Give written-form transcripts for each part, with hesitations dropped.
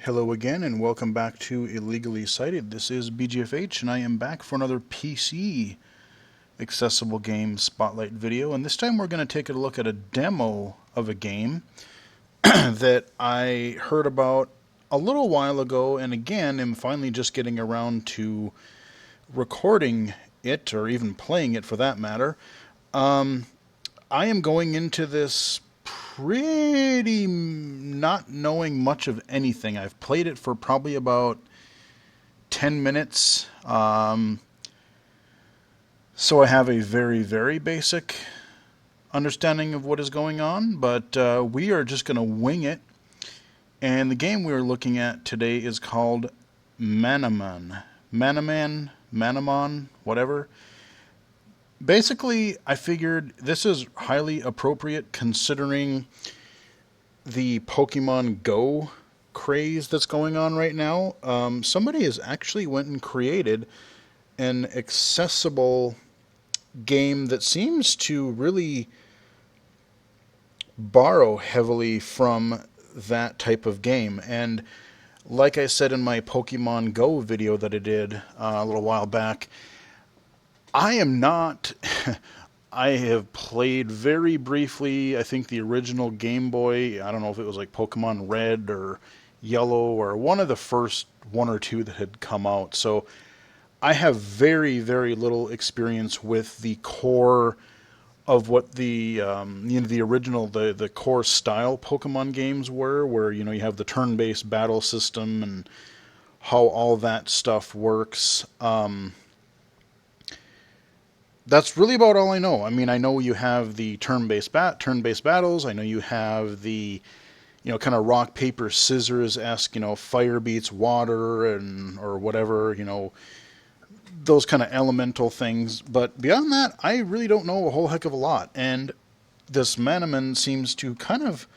Hello again, and welcome back to Illegally Cited. This is BGFH, and I am back for another PC accessible game spotlight video. And this time we're going to take a look at a demo of a game that I heard about a little while ago, and again, am finally just getting around to recording it, or even playing it for that matter. I am going into this pretty not knowing much of anything. I've played it for probably about 10 minutes. So I have a very, very basic understanding of what is going on, but we are just going to wing it. And the game we are looking at today is called Manamon. Manamon, whatever. Basically, I figured this is highly appropriate considering the Pokemon Go craze that's going on right now. Somebody has actually went and created an accessible game that seems to really borrow heavily from that type of game. And like I said in my Pokemon Go video that I did a little while back, I am not. I have played very briefly, I think the original Game Boy. I don't know if it was like Pokemon Red or Yellow or one of the first one or two that had come out. So I have very, very little experience with the core of what the original, the core style Pokemon games were, where you have the turn-based battle system and how all that stuff works. That's really about all I know. I mean, I know you have the turn-based battles. I know you have the, kind of rock, paper, scissors-esque, fire beats water and or whatever, those kind of elemental things. But beyond that, I really don't know a whole heck of a lot. And this Manamon seems to kind of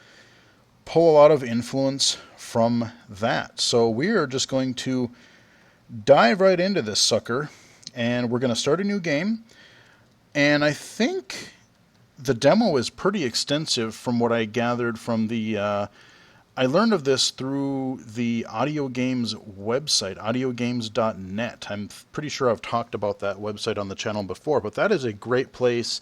pull a lot of influence from that. So we are just going to dive right into this sucker, and we're going to start a new game. And I think the demo is pretty extensive from what I gathered from the... I learned of this through the Audio Games website, audiogames.net. I'm pretty sure I've talked about that website on the channel before, but that is a great place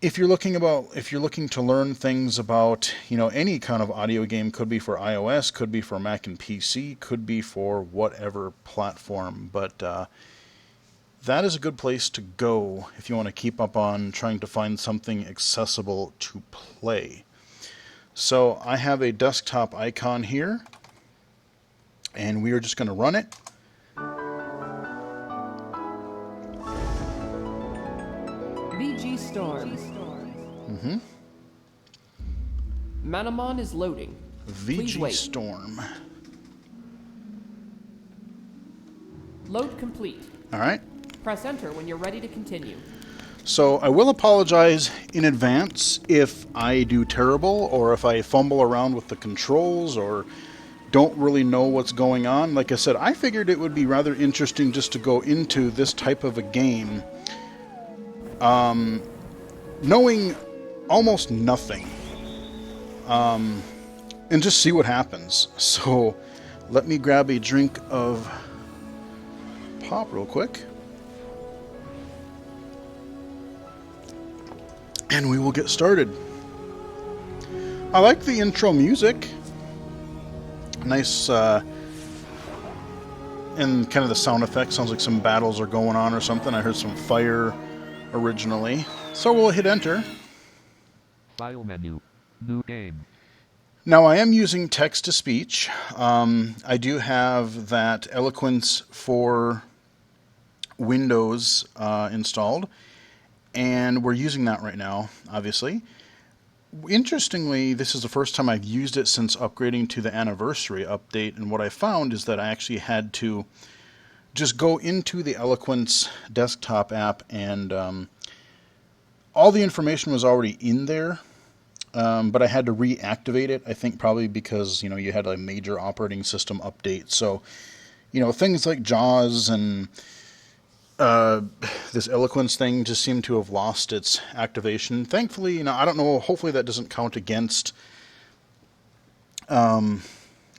if you're looking to learn things about, any kind of audio game. Could be for iOS, could be for Mac and PC, could be for whatever platform, but that is a good place to go if you want to keep up on trying to find something accessible to play. So I have a desktop icon here, and we are just going to run it. VG Storm. Manamon is loading. Please VG wait. Storm. Load complete. All right. Press enter when you're ready to continue. So I will apologize in advance if I do terrible or if I fumble around with the controls or don't really know what's going on. Like I said, I figured it would be rather interesting just to go into this type of a game knowing almost nothing and just see what happens. So let me grab a drink of pop real quick. And we will get started. I like the intro music. Nice, and kind of the sound effects. Sounds like some battles are going on or something. I heard some fire originally. So we'll hit enter. File menu. New game. Now I am using text-to-speech. I do have that Eloquence for Windows installed. And we're using that right now, obviously. Interestingly, this is the first time I've used it since upgrading to the anniversary update, and what I found is that I actually had to just go into the Eloquence desktop app, and all the information was already in there, but I had to reactivate it, I think probably because, you had a major operating system update. So, things like JAWS and this Eloquence thing just seemed to have lost its activation. Thankfully, I don't know, hopefully that doesn't count against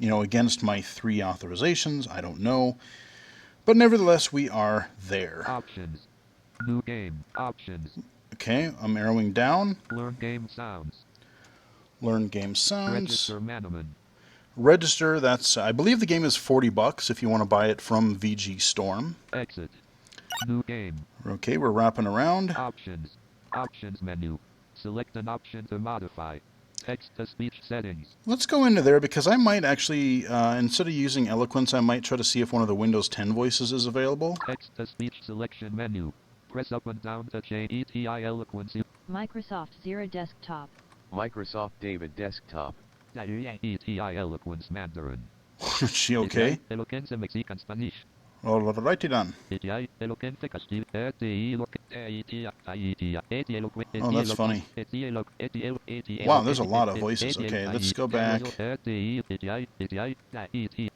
against my 3 authorizations. I don't know. But nevertheless, we are there. Options. New game. Options. Okay, I'm arrowing down. Learn game sounds. Learn game sounds. Register Manamon. Register, that's, I believe the game is $40 if you want to buy it from VG Storm. Exit. New game. Okay, we're wrapping around. Options. Options menu. Select an option to modify. Text-to-speech settings. Let's go into there because I might actually, instead of using Eloquence, I might try to see if one of the Windows 10 voices is available. Text-to-speech selection menu. Press up and down to change ETI Eloquence. Microsoft Zero Desktop. Microsoft David Desktop. ETI Eloquence Mandarin. Is she okay? Eloquence Mexican Spanish. Alrighty then. Oh, that's funny. Wow, there's a lot of voices. Okay, let's go back.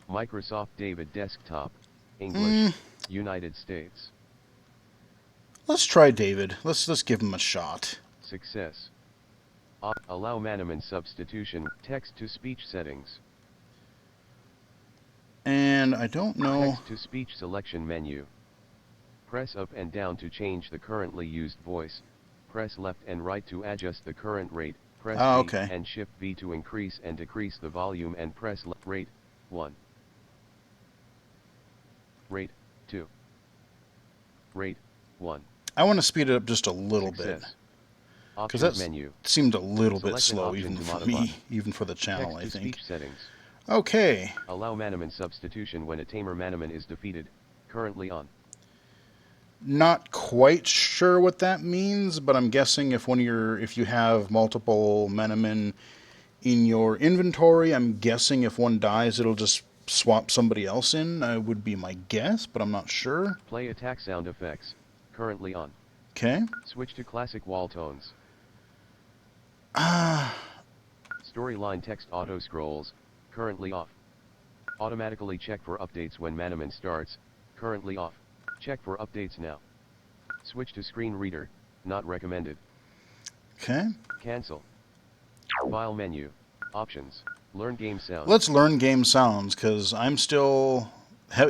Microsoft David Desktop. English. United States. Let's try David. Let's give him a shot. Success. Allow Manamon substitution. Text-to-speech settings. And I don't know. Text-to-speech selection menu. Press up and down to change the currently used voice. Press left and right to adjust the current rate. Press V okay. and Shift V to increase and decrease the volume and press rate 1. Rate 2. Rate 1. I want to speed it up just a little bit. Success. Because Options that menu. seemed a little bit Select an slow option even to for modify. me, even for the channel, I think. Text-to-speech settings. Okay. Allow Manamon substitution when a tamer Manamon is defeated. Currently on. Not quite sure what that means, but I'm guessing if you have multiple Manamon in your inventory, I'm guessing if one dies, it'll just swap somebody else in. Would be my guess, but I'm not sure. Play attack sound effects. Currently on. Okay. Switch to classic wall tones. Storyline text auto scrolls. Currently off. Automatically check for updates when Manamon starts. Currently off. Check for updates now. Switch to screen reader. Not recommended. Okay. Cancel. File menu. Options. Learn game sound. Let's learn game sounds, because I'm still,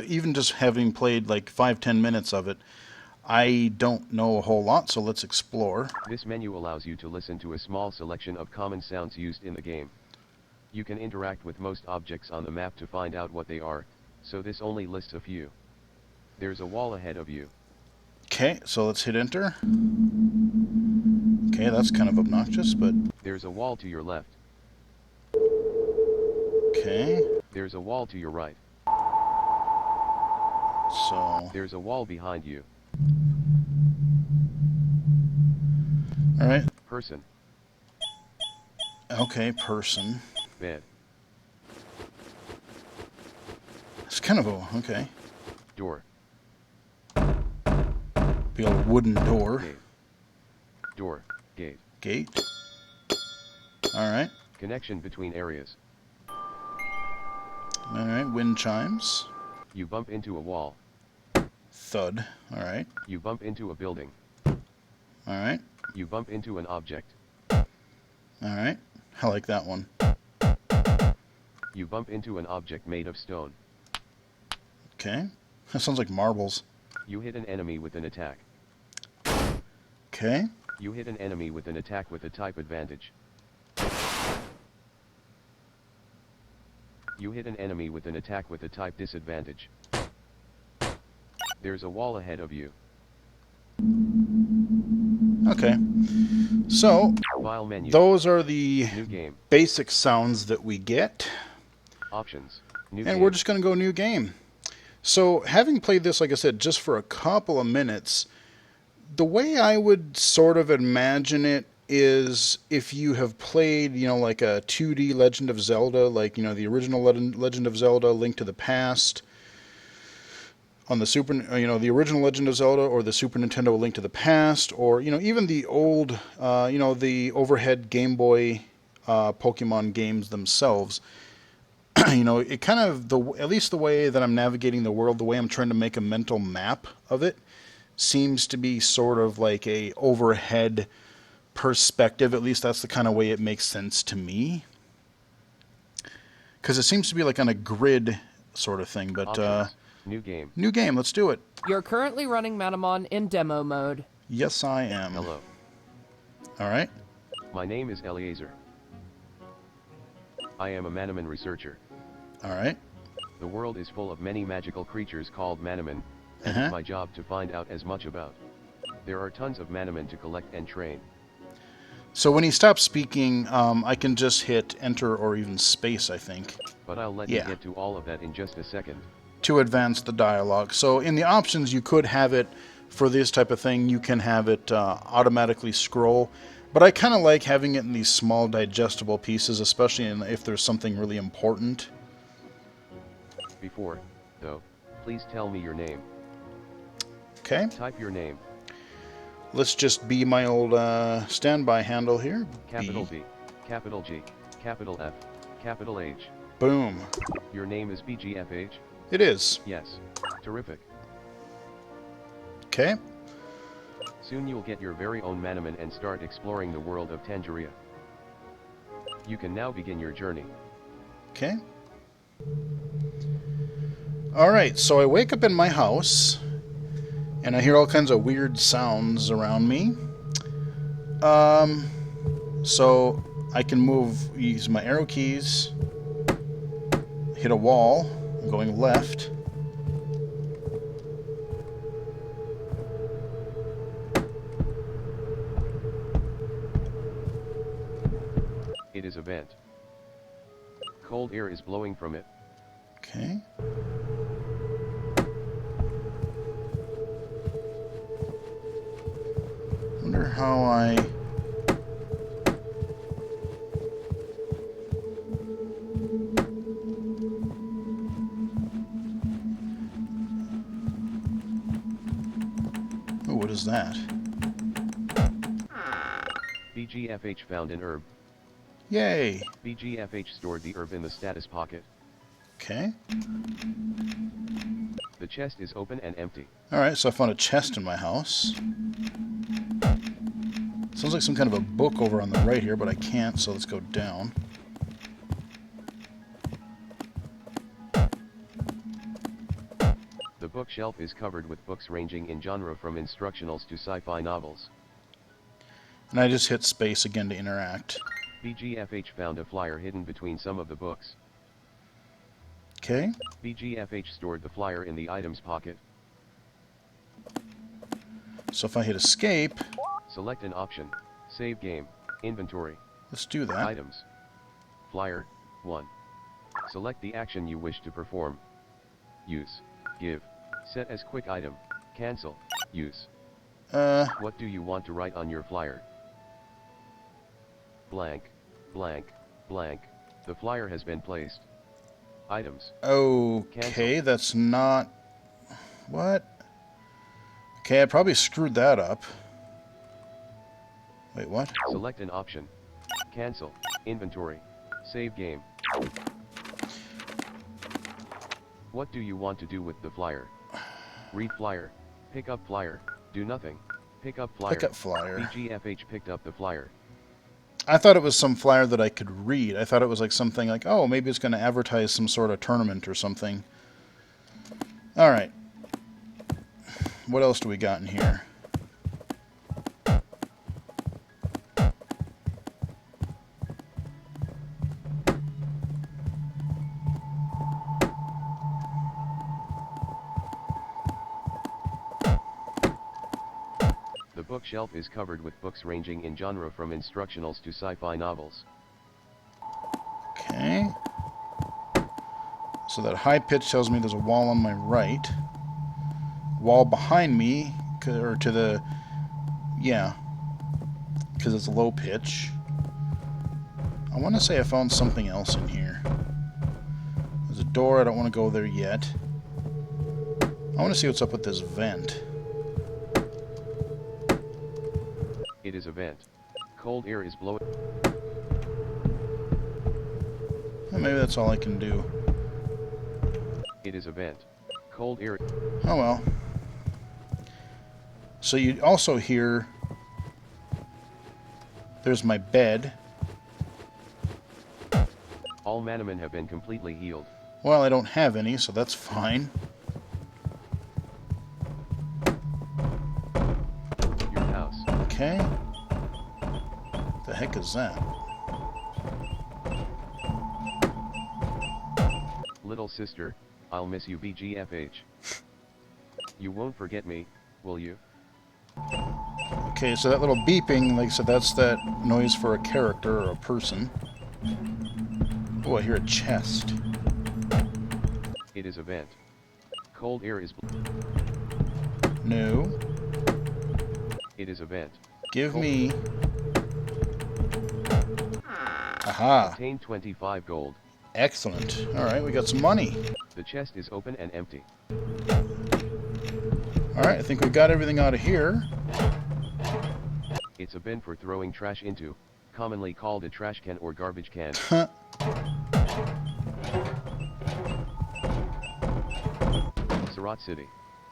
even just having played like 5-10 minutes of it, I don't know a whole lot, so let's explore. This menu allows you to listen to a small selection of common sounds used in the game. You can interact with most objects on the map to find out what they are, so this only lists a few. There's a wall ahead of you. Okay, so let's hit enter. Okay, that's kind of obnoxious, but There's a wall to your left. okay. There's a wall to your right. So, There's a wall behind you. all right. Person. Okay, person. Bed. It's kind of a, okay. Door. Be a wooden door. Gate. Door. Gate. Gate. All right. Connection between areas. All right, wind chimes. You bump into a wall. Thud. All right. You bump into a building. All right. You bump into an object. All right. I like that one. You bump into an object made of stone. Okay. That sounds like marbles. You hit an enemy with an attack. Okay. You hit an enemy with an attack with a type advantage. You hit an enemy with an attack with a type disadvantage. There's a wall ahead of you. Okay. So, File menu. those are the New game. basic sounds that we get. Options. New And game. we're just going to go new game. So, having played this, like I said, just for a couple of minutes, the way I would sort of imagine it is if you have played, like a 2D Legend of Zelda, like, the original Legend of Zelda, Link to the Past, on the the original Legend of Zelda, or the Super Nintendo Link to the Past, or, even the old, the overhead Game Boy Pokemon games themselves. It kind of, at least the way that I'm navigating the world, the way I'm trying to make a mental map of it, seems to be sort of like a overhead perspective. At least that's the kind of way it makes sense to me. Because it seems to be like on a grid sort of thing. But Options. New game. new game, let's do it. You're currently running Manamon in demo mode. Yes, I am. Hello. All right. My name is Eliezer. I am a Manamon researcher. All right. The world is full of many magical creatures called Manamon, and Uh-huh. it's my job to find out as much about. There are tons of Manamon to collect and train. So when he stops speaking, I can just hit enter or even space, I think, But I'll let Yeah. you get to all of that in just a second. to advance the dialogue. So in the options, you could have it for this type of thing. You can have it automatically scroll. But I kind of like having it in these small digestible pieces, especially if there's something really important. Before, though, please tell me your name. Okay. Type your name. Let's just be my old standby handle here. Capital B, capital G, capital F, capital H. Boom. Your name is BGFH? It is. Yes. Terrific. Okay. Soon you'll get your very own Manamon and start exploring the world of Tangeria. You can now begin your journey. Okay. Alright, so I wake up in my house, and I hear all kinds of weird sounds around me. So I can use my arrow keys, hit a wall, I'm going left. It is a vent. Cold air is blowing from it. Okay. Wonder how I... Oh, what is that? BGFH found an herb. Yay! BGFH stored the herb in the status pocket. Okay. The chest is open and empty. Alright, so I found a chest in my house. Sounds like some kind of a book over on the right here, but I can't, so let's go down. The bookshelf is covered with books ranging in genre from instructionals to sci-fi novels. And I just hit space again to interact. BGFH found a flyer hidden between some of the books. Okay. BGFH stored the flyer in the items pocket. So if I hit escape, Select an option. Save game. Inventory. let's do that. Items. Flyer. 1. Select the action you wish to perform. Use. Give. Set as quick item. Cancel. Use. What do you want to write on your flyer? Blank. Blank. Blank. The flyer has been placed. Items. Okay, Cancel. that's not... What? Okay, I probably screwed that up. Wait, what? Select an option. Cancel. Inventory. Save game. What do you want to do with the flyer? Read flyer. Pick up flyer. Do nothing. Pick up flyer. Pick up flyer. BGFH picked up the flyer. I thought it was some flyer that I could read. I thought it was like something like, oh, maybe it's going to advertise some sort of tournament or something. Alright. What else do we got in here? The bookshelf is covered with books ranging in genre from instructionals to sci-fi novels. Okay. So that high pitch tells me there's a wall on my right. Wall behind me, or to the... Yeah. Because it's low pitch. I want to say I found something else in here. There's a door, I don't want to go there yet. I want to see what's up with this vent. It is a vent. Cold air is blowing. Well, maybe that's all I can do. It is a vent. Cold air. Oh well. So you also hear... There's my bed. All Manamon have been completely healed. Well, I don't have any, so that's fine. Your house. Okay. The heck is that? Little sister, I'll miss you BGFH. You won't forget me, will you? Okay, so that little beeping, like I said, that's that noise for a character or a person. Oh, I hear a chest. It is a vent. Cold air is... No. It is a vent. Give Cold. me... Aha. Obtain 25 gold. Excellent. Alright, we got some money. The chest is open and empty. Alright, I think we got everything out of here. It's a bin for throwing trash into, commonly called a trash can or garbage can. Surat City.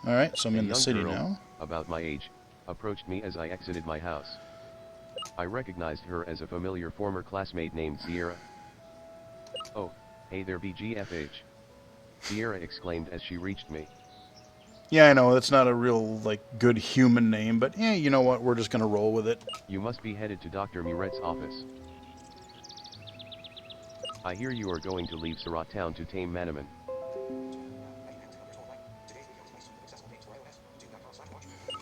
Alright, so I'm A in the young city girl, now. about my age, approached me as I exited my house. I recognized her as a familiar former classmate named Sierra. Oh, hey there BGFH. Sierra exclaimed as she reached me. Yeah, I know, that's not a real, like, good human name, but yeah, you know what, we're just gonna roll with it. You must be headed to Dr. Muret's office. I hear you are going to leave Surat town to tame Manamon.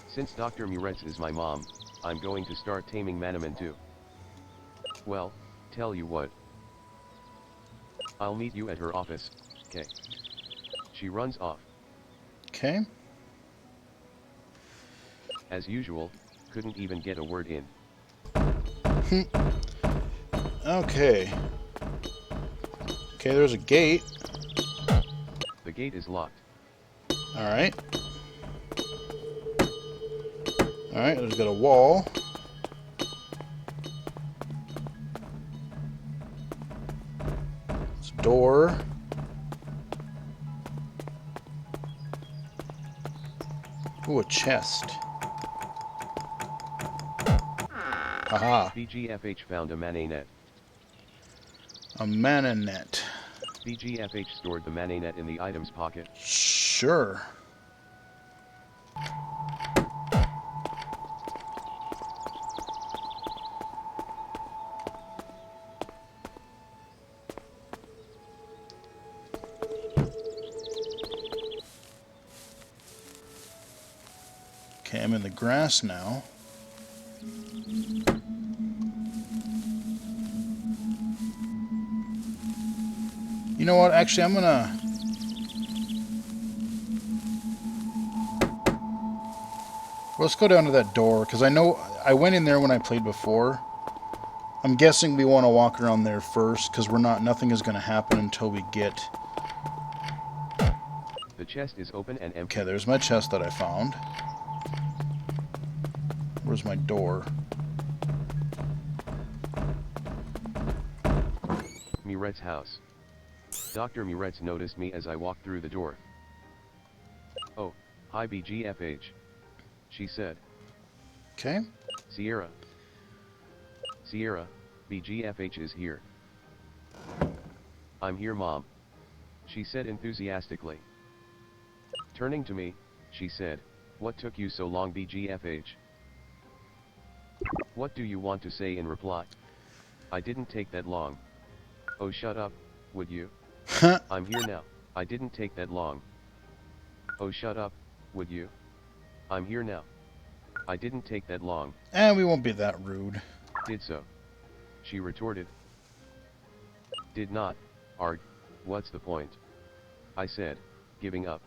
Since Dr. Muret's is my mom, I'm going to start taming Manamon too. Well, tell you what. I'll meet you at her office, okay? She runs off. Okay. As usual, couldn't even get a word in. Okay. Okay, there's a gate. The gate is locked. Alright. Alright, there's got a wall. It's a door. Ooh, a chest. Aha. BGFH found a Mananet. A Mananet. BGFH stored the Mananet in the item's pocket. Sure. Okay, I'm in the grass now. You know what? Actually, I'm gonna... Let's go down to that door, because I know I went in there when I played before. I'm guessing we want to walk around there first, because nothing is going to happen until we get... The chest is open and empty. Okay, there's my chest that I found. Where's my door? Muret's house. Dr. Muretz noticed me as I walked through the door. Oh, hi BGFH. She said. Okay. Sierra. Sierra, BGFH is here. I'm here, Mom. She said enthusiastically. Turning to me, she said, what took you so long BGFH? What do you want to say in reply? I didn't take that long. Oh, shut up, would you? I'm here now. I didn't take that long. Oh, shut up, would you? I'm here now. I didn't take that long. And we won't be that rude. Did so. She retorted. Did not, arg, what's the point? I said, giving up.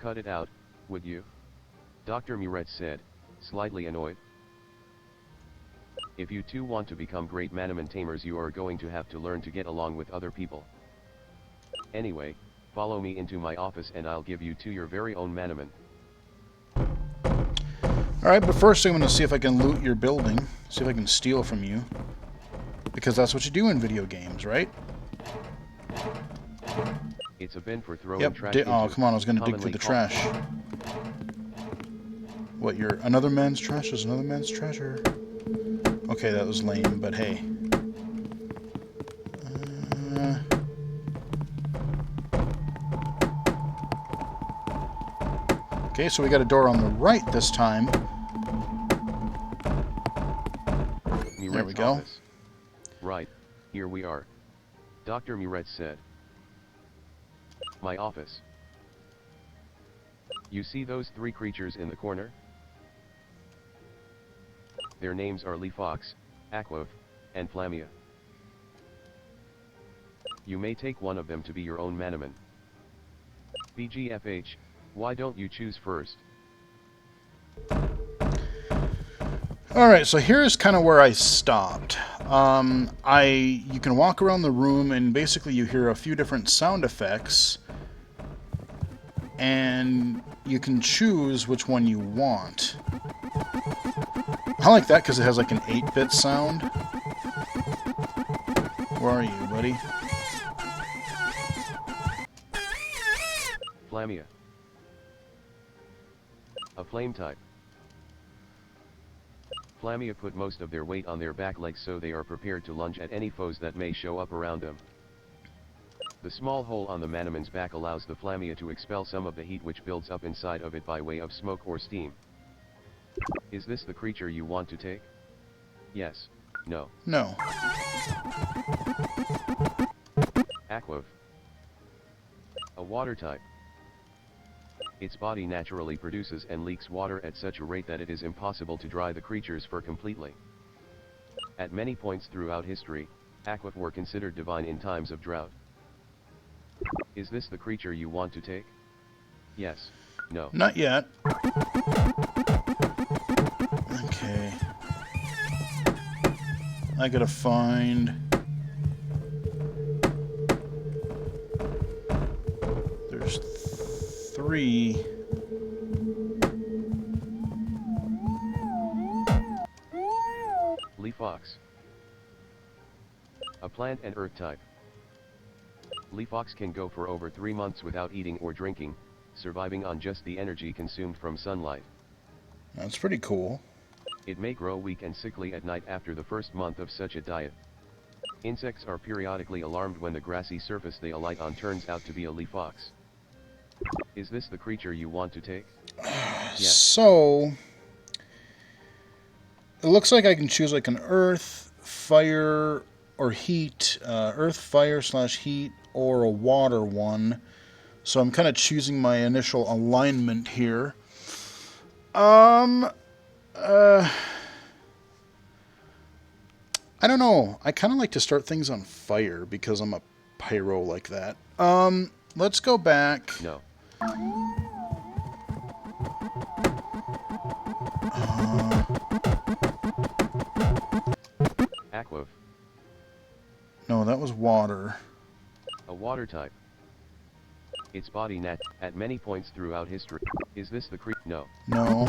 Cut it out, would you? Dr. Muretz said, slightly annoyed. If you two want to become great Manamon tamers, you are going to have to learn to get along with other people. Anyway, follow me into my office and I'll give you two your very own Manamon. Alright, but first I'm going to see if I can loot your building. See if I can steal from you. Because that's what you do in video games, right? It's a bin for throwing Yep. trash Oh, into, come on, I was going to dig through commonly the called- trash. What, you're another man's trash is another man's treasure? Okay, that was lame, but hey. Okay, so we got a door on the right this time. There we go. Office. Right, here we are. Dr. Muret said. My office. You see those three creatures in the corner? Their names are Leafox, Aquoth, and Flamia. You may take one of them to be your own Manamon. BGFH, why don't you choose first? Alright, so here's kind of where I stopped. You can walk around the room and basically you hear a few different sound effects and you can choose which one you want. I like that because it has like an 8-bit sound. Where are you, buddy? Flamia. A flame type. Flamia put most of their weight on their back legs so they are prepared to lunge at any foes that may show up around them. The small hole on the Manamon's back allows the Flamia to expel some of the heat which builds up inside of it by way of smoke or steam. Is this the creature you want to take? Yes. No. No. Aquoth. A water type. Its body naturally produces and leaks water at such a rate that it is impossible to dry the creature's fur completely. At many points throughout history, Aquoth were considered divine in times of drought. Is this the creature you want to take? Yes. No. Not yet. Okay. I gotta find... There's 3... Leafox. A plant and earth type. Leafox can go for over 3 months without eating or drinking, surviving on just the energy consumed from sunlight. That's pretty cool. It may grow weak and sickly at night after the first month of such a diet. Insects are periodically alarmed when the grassy surface they alight on turns out to be a leafox. Is this the creature you want to take? Yes. So... It looks like I can choose like an earth, fire, or heat. Earth, fire / heat, or a water one. So I'm kind of choosing my initial alignment here. I don't know. I kind of like to start things on fire because I'm a pyro like that. Let's go back. No. Aquoth. No, that was water. A water type. Its body at many points throughout history. Is this the creature? No. No.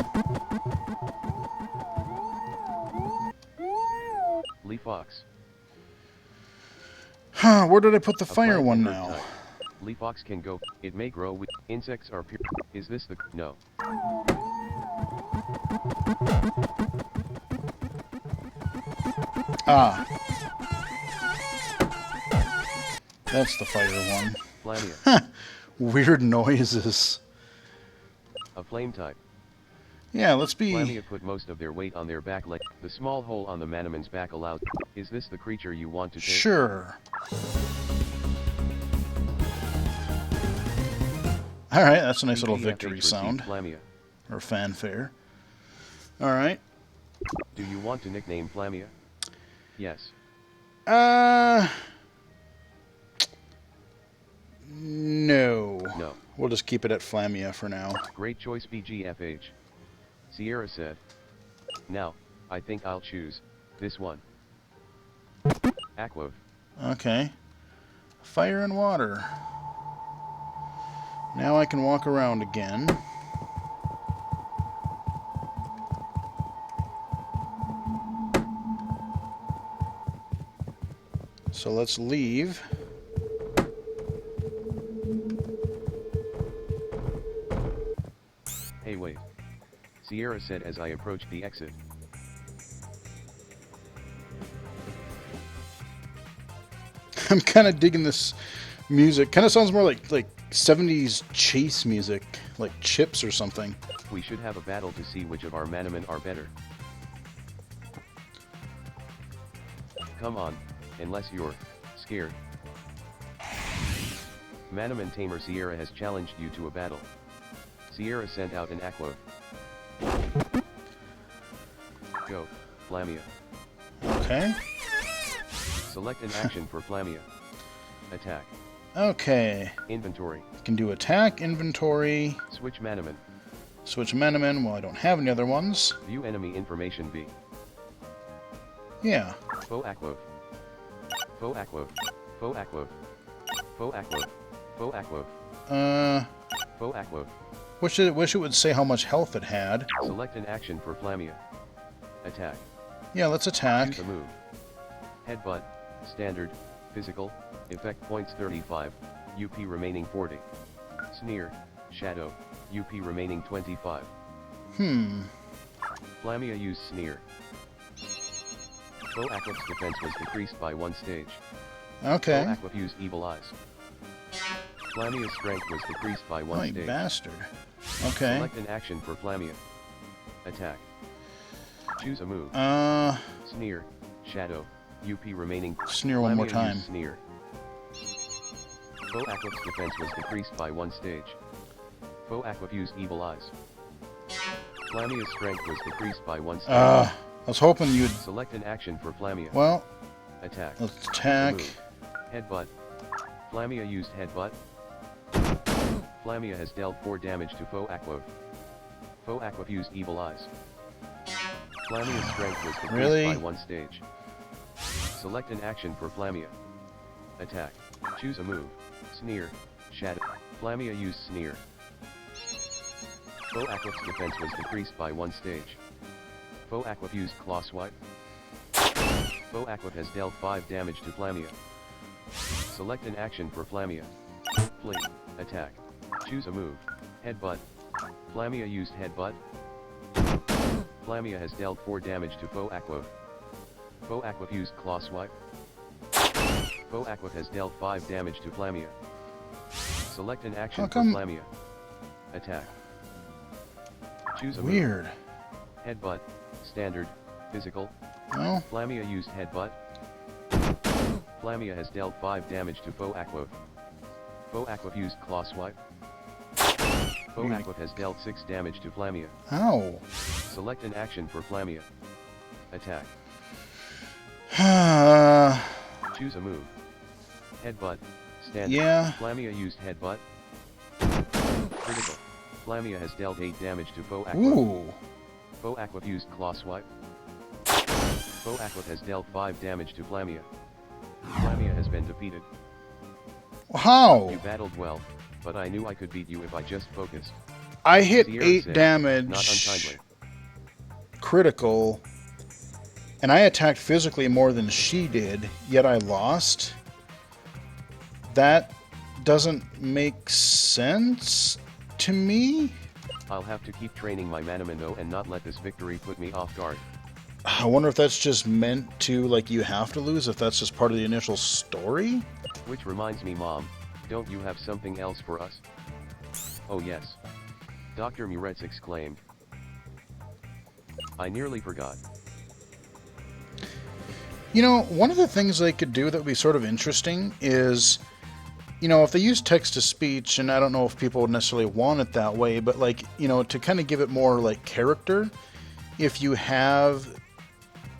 Leafox. Huh, where did I put the A fire plant one and earth now? type. Leafox can go. It may grow with insects are pure. Is this the no? Ah. That's the fire one. Flamia. Weird noises. A flame type. Yeah, let's be... Flamia put most of their weight on their back leg. The small hole on the Manamon's back allows. Is this the creature you want to take? Sure. Alright, that's a nice little BGFH victory received sound. Flamia. Or fanfare. Alright. Do you want to nickname Flamia? Yes. No. No. We'll just keep it at Flamia for now. Great choice BGFH. Sierra said. Now, I think I'll choose this one. Aquoth. Okay. Fire and water. Now I can walk around again. So let's leave. Hey wait. Sierra said as I approached the exit. I'm kind of digging this music. Kind of sounds more like 70s chase music, like Chips or something. We should have a battle to see which of our Manamon are better. Come on, unless you're scared. Manamon Tamer Sierra has challenged you to a battle. Sierra sent out an Aqua. Go, Flamia. Okay. Select an action for Flamia. Attack. Okay. Inventory. Can do attack, inventory, Switch Manamon. switch Manamon. Well, I don't have any other ones. View enemy information B. Yeah. Faux Aqua. Faux Aqua. Faux Aqua. Faux Aqua. Faux Aqua. Faux Aqua. Wish it would say how much health it had. Select an action for Flamia. Attack. Yeah, let's attack. Choose a move. Headbutt. Standard. Physical. Effect points 35. UP remaining 40. Sneer. Shadow. UP remaining 25. Flamia used Sneer. Faux Aqua's defense was decreased by 1 stage. Okay. Faux Aqua used Evil Eyes. Flamia's strength was decreased by 1 Oh, you stage. bastard. Okay. Select an action for Flamia. Attack. Choose a move. Sneer. Shadow. UP remaining. Sneer one more Flamia time. used Sneer. Faux Aqua's defense was decreased by 1 stage. Faux Aqua used Evil Eyes. Flamia's strength was decreased by 1 stage. I was hoping you'd... Select an action for Flamia. Well, Attack. let's attack. Move. Headbutt. Flamia used Headbutt. Flamia has dealt 4 damage to Faux Aqua. Faux Aqua used Evil Eyes. Flamia's strength was decreased Really? by 1 stage. Select an action for Flamia. Attack. Choose a move. Sneer. Shadow. Flamia used Sneer. Faux Aqua's defense was decreased by 1 stage. Faux Aqua used Claw Swipe. Faux Aqua has dealt 5 damage to Flamia. Select an action for Flamia. Flee. Attack. Choose a move. Headbutt. Flamia used Headbutt. Flamia has dealt 4 damage to Faux Aqua. Faux Aqua used Claw Swipe. Faux Aqua has dealt 5 damage to Flamia. Select an action How for come- Flamia. Attack. Choose a move. Weird. Headbutt. Standard. Physical. No? Flamia used Headbutt. Flamia has dealt 5 damage to Faux Aqua. Faux Aqua used Claw Swipe. Faux Aqua has dealt 6 damage to Flamia. Ow. Select an action for Flamia. Attack. Choose a move. Headbutt. Standard. Yeah. Flamia used Headbutt. Critical. Flamia has dealt 8 damage to Faux Aqua. Ooh. Faux Aqua used Claw Swipe. Faux Aqua has dealt 5 damage to Flamia. Flamia has been defeated. How? You battled well, but I knew I could beat you if I just focused. I hit Sierra 8 said, damage. Not untimely. Critical. And I attacked physically more than she did, yet I lost? That doesn't make sense to me? I'll have to keep training my Manamon though and not let this victory put me off guard. I wonder if that's just meant to, like, you have to lose, if that's just part of the initial story? Which reminds me, Mom, don't you have something else for us? Oh yes. Dr. Muretz exclaimed. I nearly forgot. You know, one of the things they could do that would be sort of interesting is, you know, if they use text-to-speech, and I don't know if people would necessarily want it that way, but, like, you know, to kind of give it more, like, character, if you have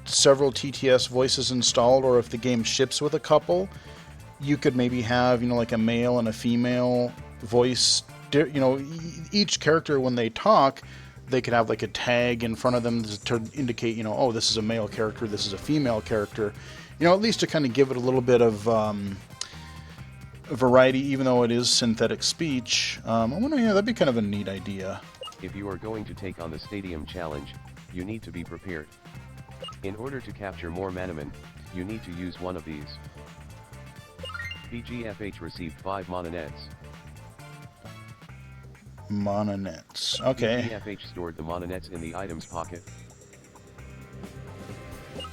several TTS voices installed, or if the game ships with a couple, you could maybe have, you know, like a male and a female voice. You know, each character, when they talk, they could have like a tag in front of them to indicate, you know, oh, this is a male character, this is a female character. You know, at least to kind of give it a little bit of variety, even though it is synthetic speech. I wonder, yeah, that'd be kind of a neat idea. If you are going to take on the Stadium Challenge, you need to be prepared. In order to capture more Manamon, you need to use one of these. BGFH received 5 Mononets. Mononets. Okay. BGFH stored the Mononets in the items pocket.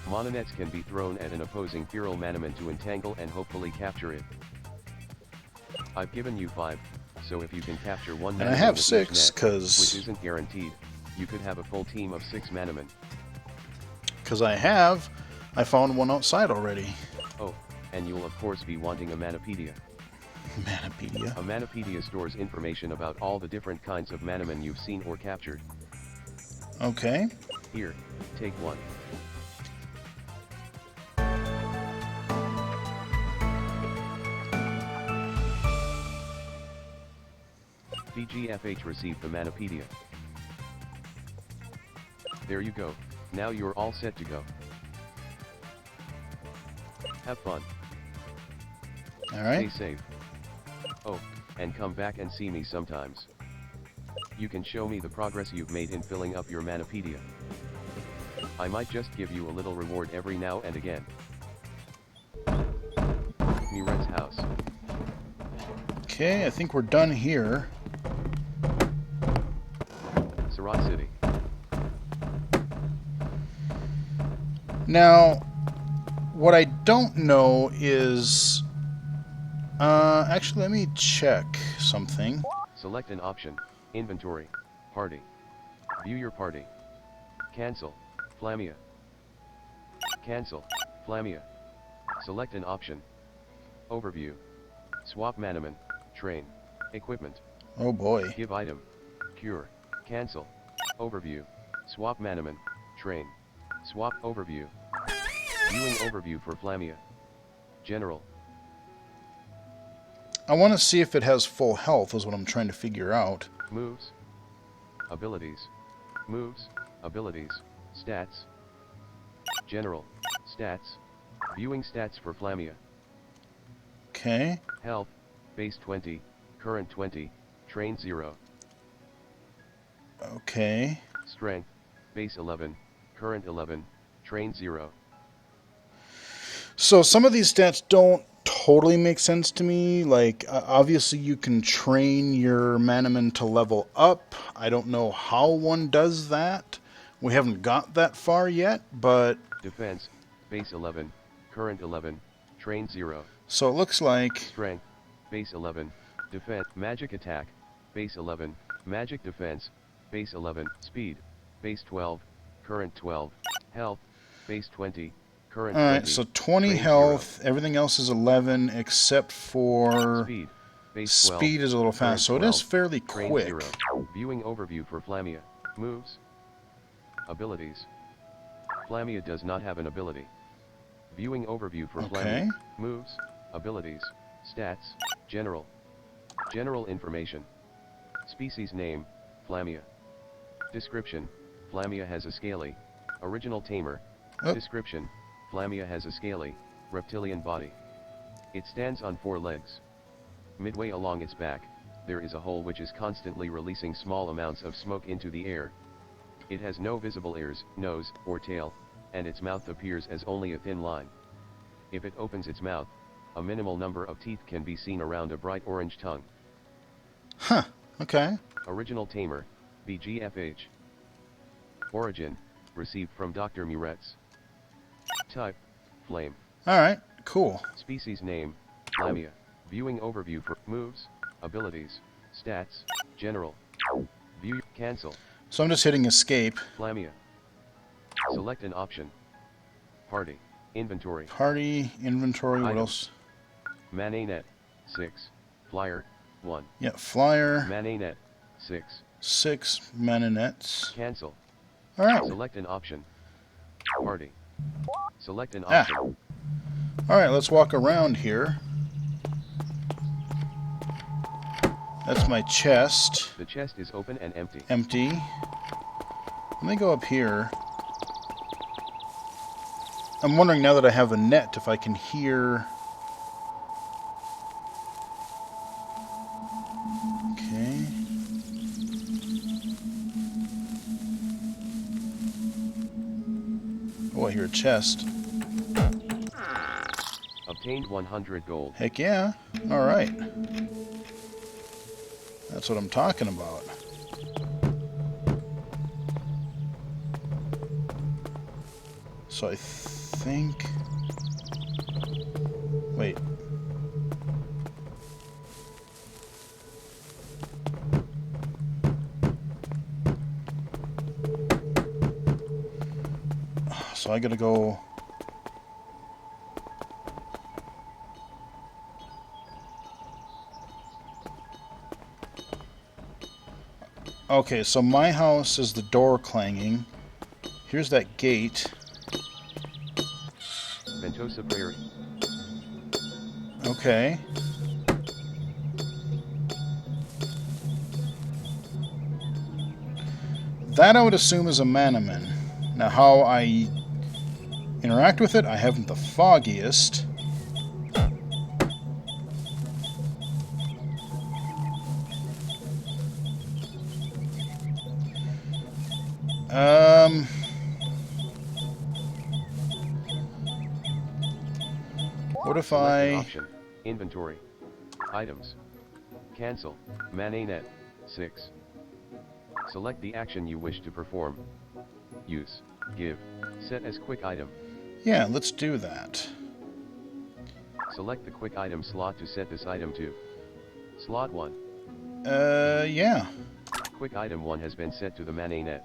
Mononets can be thrown at an opposing feral Manamon to entangle and hopefully capture it. I've given you 5, So if you can capture one And I Manamon have with each 6, net, which because isn't guaranteed, you could have a full team of 6 Manamon. I found one outside already. Oh, and you'll of course be wanting a Manapedia. Manapedia. A Manapedia stores information about all the different kinds of Manamon you've seen or captured. Okay. Here, take one. BGFH received the Manapedia. There you go, now you're all set to go. Have fun. Alright. Stay safe. Oh, and come back and see me sometimes. You can show me the progress you've made in filling up your Manapedia. I might just give you a little reward every now and again. Miret's house. Okay, I think we're done here. Surat City. Now, what I don't know is... actually, let me check something. Select an option. Inventory. Party. View your party. Cancel. Flamia. Cancel. Flamia. Select an option. Overview. Swap Manamon. Train. Equipment. Oh boy. Give item. Cure. Cancel. Overview. Swap Manamon. Train. Swap overview. Viewing overview for Flamia. General. I want to see if it has full health is what I'm trying to figure out. Moves. Abilities. Moves. Abilities. Stats. General. Stats. Viewing stats for Flamia. Okay. Health. Base 20. Current 20. Train 0. Okay. Strength. Base 11. Current 11. Train 0. So some of these stats don't totally make sense to me. Like, obviously you can train your Manamon to level up. I don't know how one does that. We haven't got that far yet, but... Defense. Base 11. Current 11. Train 0. So it looks like... Strength. Base 11. Defense. Magic attack. Base 11. Magic defense. Base 11. Speed. Base 12. Current 12. Health. Base 20. Current 20. Alright, so 20 Train health, 0. everything else is 11 except for... Speed. Base 12. Speed is a little Current fast, so it 12. is fairly Train quick. 0. Viewing overview for Flamia. Moves. Abilities. Flamia does not have an ability. Viewing overview for Okay. Flamia. Moves. Abilities. Stats. General. General information. Species name. Flamia. Description. Flamia has a scaly. Original tamer. Oh. Description. Flamia has a scaly, reptilian body. It stands on 4 legs. Midway along its back, there is a hole which is constantly releasing small amounts of smoke into the air. It has no visible ears, nose, or tail, and its mouth appears as only a thin line. If it opens its mouth, a minimal number of teeth can be seen around a bright orange tongue. Huh, okay. Original tamer, BGFH. Origin, received from Dr. Muretz. Type, flame. Alright, cool. Species name, Lamia. Viewing overview for moves, abilities, stats, general. View, cancel. So I'm just hitting escape. Flamia. Select an option. Party, inventory. Party, inventory, what Item. else? Mananet, 6. Flyer, 1. Yeah, flyer, Mananet, 6. 6 manonets. Cancel. Alright, Select an option. Party. Select an Ah. option. alright, let's walk around here. That's my chest. The chest is open and empty. Empty. Let me go up here. I'm wondering now that I have a net if I can hear... Okay. Oh, I hear a chest. Obtained 100 gold. Heck yeah. Alright. That's what I'm talking about. So I think... Wait. So I gotta go... Okay, so my house is the door clanging. Here's that gate. Ventosa Prairie. Okay. That I would assume is a Manamon. Now how I interact with it, I haven't the foggiest. What if Select an I... option. Inventory. Items. Cancel. Manamon 6. Select the action you wish to perform. Use. Give. Set as quick item. Yeah, let's do that. Select the quick item slot to set this item to. Slot 1. Yeah. Quick item 1 has been set to the Manamon.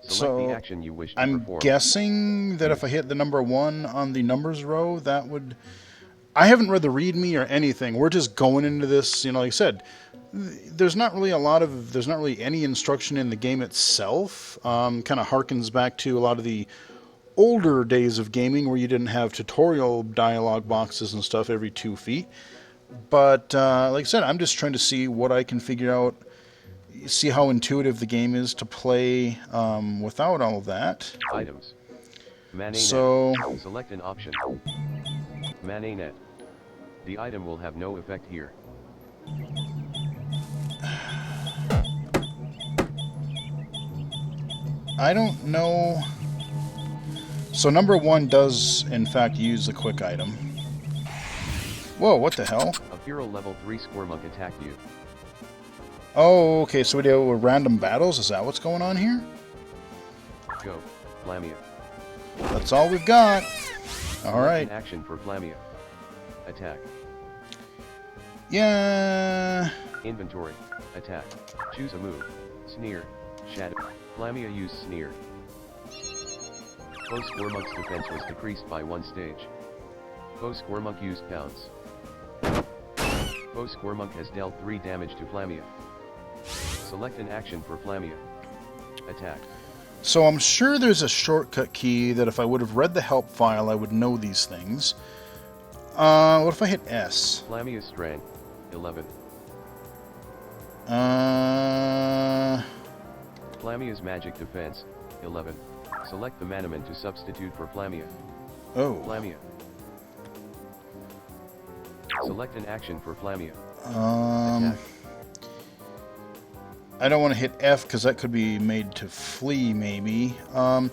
Select So, the action you wish to I'm perform. guessing that if I hit the number 1 on the numbers row, that would... I haven't read the README or anything. We're just going into this, you know, like I said, there's not really any instruction in the game itself. Kind of harkens back to a lot of the older days of gaming where you didn't have tutorial dialogue boxes and stuff every 2 feet. But, like I said, I'm just trying to see what I can figure out, see how intuitive the game is to play without all of that. Items. Manamon. So, Select an option. Manamon. The item will have no effect here. I don't know. So number 1 does, in fact, use the quick item. Whoa, what the hell? A feral level 3 Squirmunk attacked you. Oh, okay, so we do random battles? Is that what's going on here? Go. Flamia. That's all we've got. Alright. An action for Flamia. Attack. Yeah. Inventory. Attack. Choose a move. Sneer. Shadow. Flamia used Sneer. Foe Squirmunk's defense was decreased by 1 stage. Foe Squirmunk used Pounce. Foe Squirmunk has dealt 3 damage to Flamia. Select an action for Flamia. Attack. So I'm sure there's a shortcut key that if I would have read the help file, I would know these things. What if I hit S? Flamia's strength. 11. Flamia's magic defense. 11. Select the Manamon to substitute for Flamia. Oh. Flamia. Select an action for Flamia. Attack. I don't want to hit F because that could be made to flee, maybe. I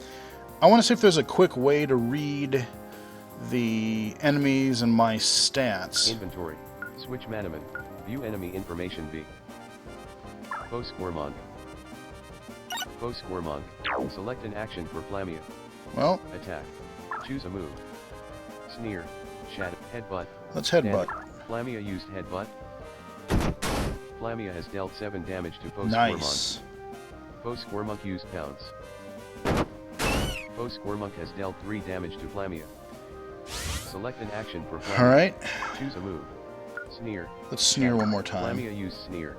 want to see if there's a quick way to read the enemies and my stats. Inventory. Switch Manamon. View enemy information B. Foe Squirmunk. Foe Squirmunk. Select an action for Flamia. Well, Attack. Choose a move. Sneer. Shadow. Headbutt. let's headbutt. Flamia used Headbutt. Flamia has dealt 7 damage to Foe Squirmunk. Nice. Foe Squirmunk used Pounce. Foe Squirmunk has dealt 3 damage to Flamia. Select an action for Flamia. Alright, Choose a move. Sneer. let's sneer one more time. Flamia used Sneer.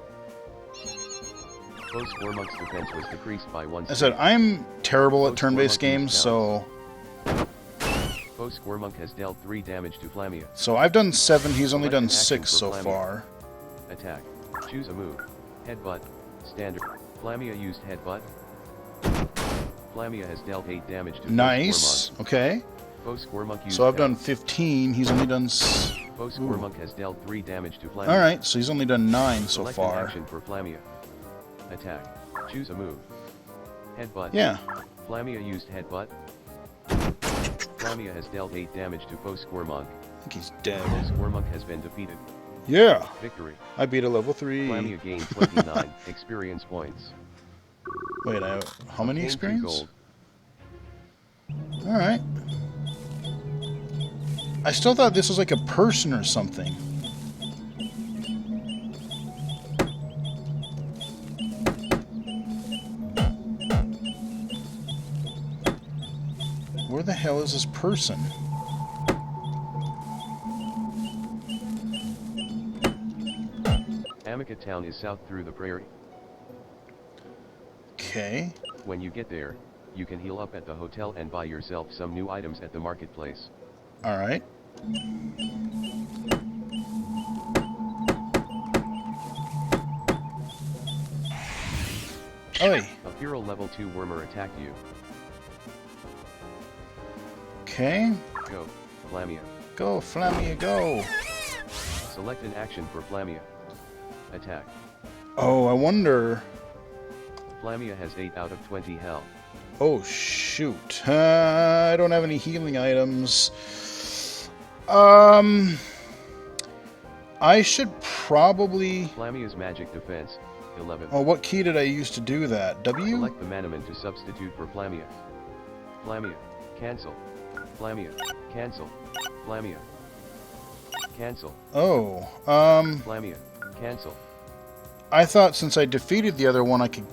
Foe Squirmunk's defense was decreased by 1 I said, I'm terrible at Foe turn-based Squirmunk games, used so Foe Squirmunk has dealt 3 damage to Flamia. I've done 7, he's only Select done an action 6 for so Flamia. far. Attack. Choose a move. Headbutt. Standard. Flamia used Headbutt. Flamia has dealt 8 damage to Nice, Foe Squirmunk. okay. Foe Squirmunk used So I've done Pounce. 15, he's only done... Foe Squirmunk has dealt 3 damage to Flamia. Alright, so he's only done 9 so Select an far. action for Flamia. Attack. Choose a move. Headbutt. Yeah, Flamia used Headbutt. Flamia has dealt 8 damage to Foe Squirmunk. I think he's dead. Foe Squirmunk has been defeated. Yeah, Victory. I beat a level 3. Flamia gained 29 experience points. Wait, how many Obtained 2 experience? gold. Alright. I still thought this was like a person or something. Where Where the hell is this person? Amica Town is south through the prairie. Okay. When you get there, you can heal up at the hotel and buy yourself some new items at the marketplace. Alright. Oi. A feral level 2 wormer attacked you. Okay. Go, Flamia. Go, Flamia, go. Select an action for Flamia. Attack. Oh, I wonder... Flamia has 8 out of 20 health. Oh, shoot. I don't have any healing items. I should probably... Flamia's magic defense, 11. Oh, what key did I use to do that? W? Select the Manamon to substitute for Flamia. Flamia. Cancel. Flamia. Cancel. Flamia. Cancel. Oh, Flamia. Cancel. I thought since I defeated the other one, I could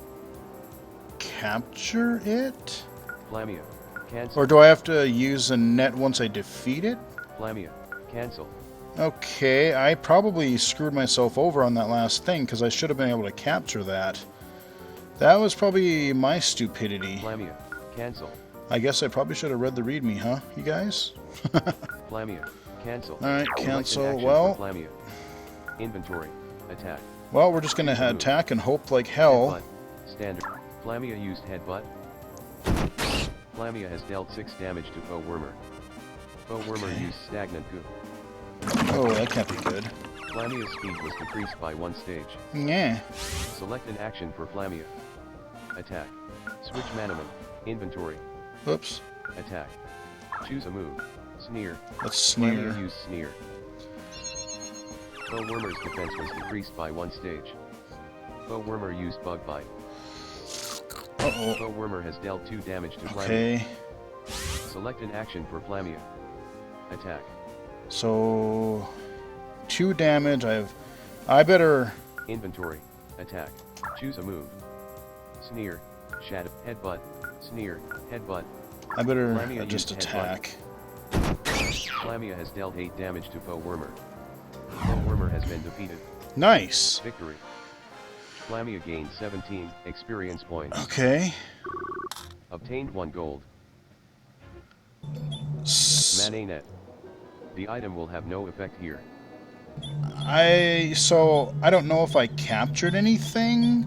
capture it? Flamia. Cancel. Or do I have to use a net once I defeat it? Flamia. Cancel. Okay, I probably screwed myself over on that last thing, because I should have been able to capture that. That was probably my stupidity. Flamia. Cancel. I guess I probably should have read the readme, huh, you guys? Flamia. Cancel. Alright, Select an cancel. action Well, for Flamia. Inventory. Attack. well, we're just going to attack and hope like hell. Headbutt. Standard. Flamia used headbutt. Flamia has dealt 6 damage to Foe Wormer. Foe Wormer used stagnant goo. Oh, that can't be good. Flamia's speed was decreased by 1 stage. Yeah. Select an action for Flamia. Attack. Switch Manamon. Inventory. Oops. Attack. Choose a move. Sneer. Let's Flamia sneer. used Sneer. Foe Wormer's defense was decreased by 1 stage. Foe Wormer used Bug Bite. Uh-oh. Foe Wormer has dealt 2 damage to Flamia. Okay. Select an action for Flamia. Attack. So... 2 damage. I better... Inventory. Attack. Choose a move. Sneer. Shadow. Headbutt. Sneer. Headbutt. I better Flamia just used attack. Flamia has dealt 8 damage to Foe Wormer. Foe Wormer has been defeated. Nice. Victory. Flamia gained 17 experience points. Okay. Obtained 1 gold. S- Mananet. The item will have no effect here. So I don't know if I captured anything.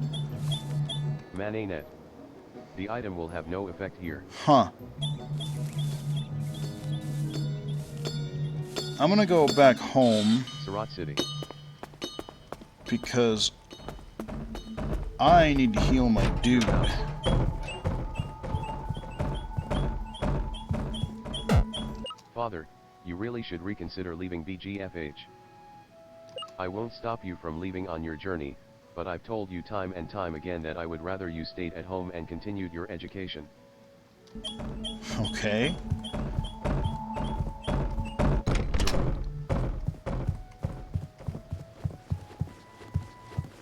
Mananet. The item will have no effect here. Huh. I'm gonna go back home Surat City. because I need to heal my dude. Father, you really should reconsider leaving BGFH. I won't stop you from leaving on your journey, but I've told you time and time again that I would rather you stayed at home and continued your education. Okay.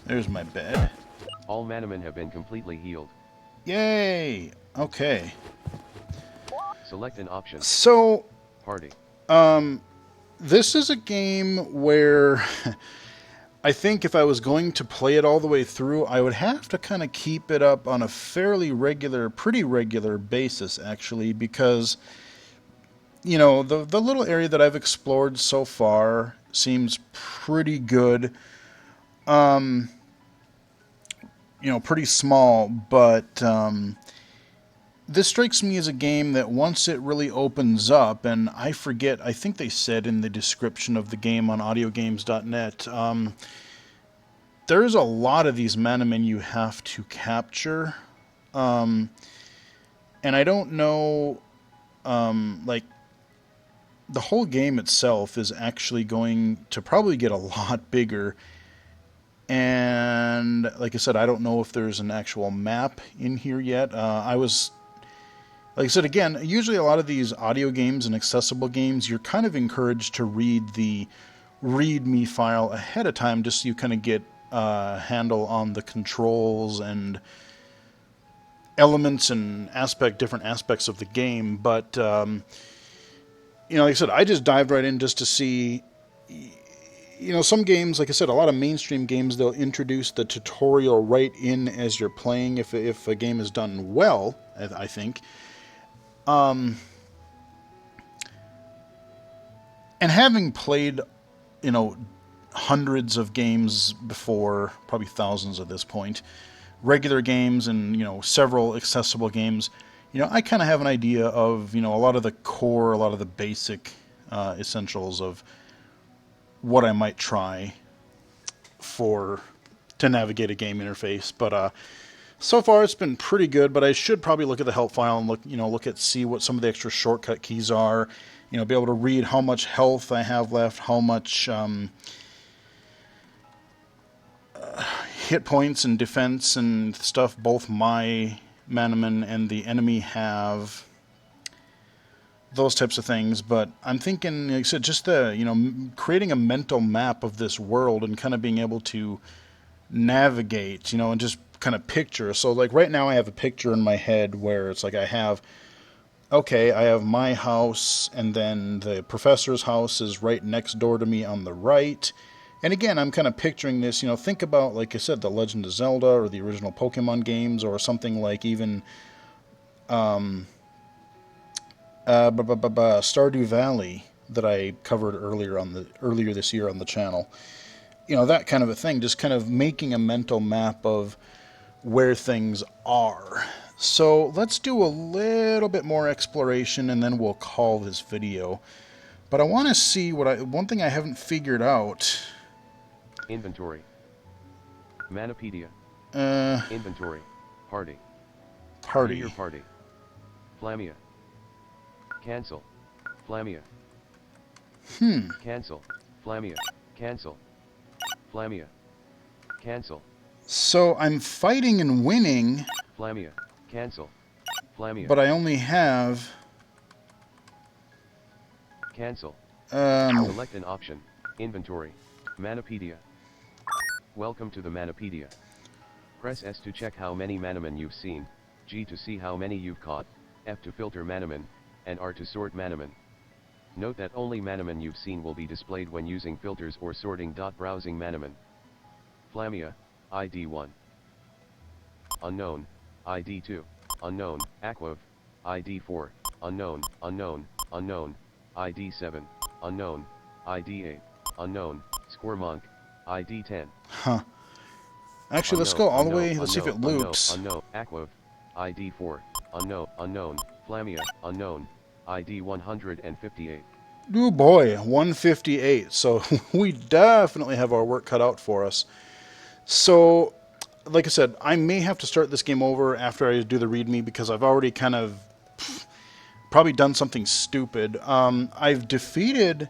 There's my bed. All Manamon have been completely healed. Yay! Okay. Select an option. So, Party. this is a game where I think if I was going to play it all the way through, I would have to kind of keep it up on a fairly regular, pretty regular basis, actually, because, you know, the little area that I've explored so far seems pretty good. You know, pretty small, but this strikes me as a game that once it really opens up, and I forget, I think they said in the description of the game on audiogames.net, there's a lot of these Manamon you have to capture, and I don't know, like, the whole game itself is actually going to probably get a lot bigger. And like I said, I don't know if there's an actual map in here yet. Like I said, again, usually a lot of these audio games and accessible games, you're kind of encouraged to read the README file ahead of time just so you kind of get a handle on the controls and elements and different aspects of the game. But like I said, I just dived right in just to see. Some games, like I said, a lot of mainstream games, they'll introduce the tutorial right in as you're playing if a game is done well, I think. And having played, hundreds of games before, probably thousands at this point, regular games and, several accessible games, I kind of have an idea of, a lot of the core, a lot of the basic essentials of what I might try to navigate a game interface. But so far it's been pretty good, but I should probably look at the help file and see what some of the extra shortcut keys are, be able to read how much health I have left, how much hit points and defense and stuff both my Manamon and the enemy have, those types of things. But I'm thinking, like I said, just creating a mental map of this world and kind of being able to navigate, and just kind of picture. So like right now I have a picture in my head where it's like I have my house, and then the professor's house is right next door to me on the right. And again, I'm kind of picturing this, think about, like I said, The Legend of Zelda or the original Pokémon games, or something like even Stardew Valley that I covered earlier this year on the channel. That kind of a thing, just kind of making a mental map of where things are. So let's do a little bit more exploration and then we'll call this video. But I want to see one thing I haven't figured out. Inventory. Manopedia. Inventory. Party. Your party. Flamia. Cancel. Flamia. Cancel. Flamia. Cancel. Flamia. Cancel. So I'm fighting and winning. Flamia. Cancel. Flamia. But I only have... Cancel. Select an option. Inventory. Manopedia. Welcome to the Manopedia. Press S to check how many Manamon you've seen, G to see how many you've caught, F to filter Manamon, and R to sort Manamon. Note that only Manamon you've seen will be displayed when using filters or sorting. Browsing Manamon. Flamia, ID 1. Unknown, ID 2. Unknown, Aquav, ID 4. Unknown, unknown, ID 7. Unknown, ID 8. Unknown, Squirmonk, ID 10. Huh. Actually, let's go all the way. Let's see if it loops. Unknown, Aquav, ID 4. Unknown, Flamia, unknown, ID 158. Oh boy, 158. So we definitely have our work cut out for us. So, like I said, I may have to start this game over after I do the README because I've already kind of probably done something stupid. I've defeated